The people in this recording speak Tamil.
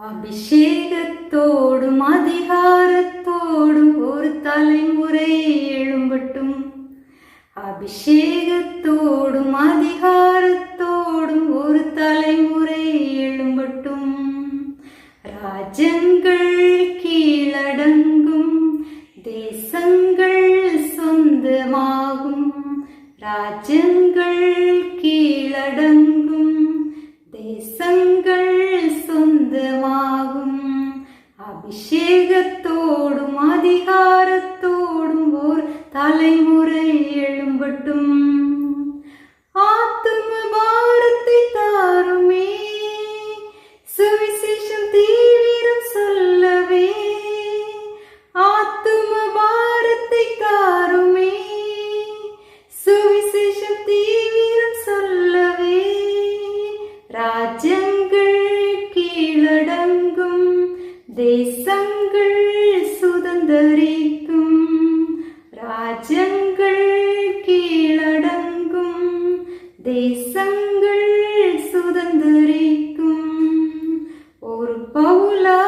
அபிஷேகத்தோடும் அதிகாரத்தோடும் ஒரு தலைமுறை எழும்பட்டும். அபிஷேகத்தோடும் அதிகாரத்தோடும் ஒரு தலைமுறை எழும்பட்டும். ராஜ்யங்கள் கீழடங்கும், தேசங்கள் சொந்தமாகும். ராஜ்யங்கள் கீழடங்கும், தேசங்கள் சொந்தமாகும். அபிஷேகத்தோடும் அதிகாரத்தோடும் ஒரு தலைமுறை எழும்பட்டும். ஆத்தும பாரத்தை தாருமே, சுவிசேஷம் தீவிரம் சொல்லவே. ஆத்தும பாரத்தை தாருமே, சுவிசேஷம் தீவிரம் சொல்லவே. ராஜ்யங்கள் கீழடங்கும், தேசங்கள் சுதந்தரிக்கும். ராஜ்யங்கள் கீழடங்கும், தேசங்கள் சுதந்தரிக்கும். ஒரு பவுலா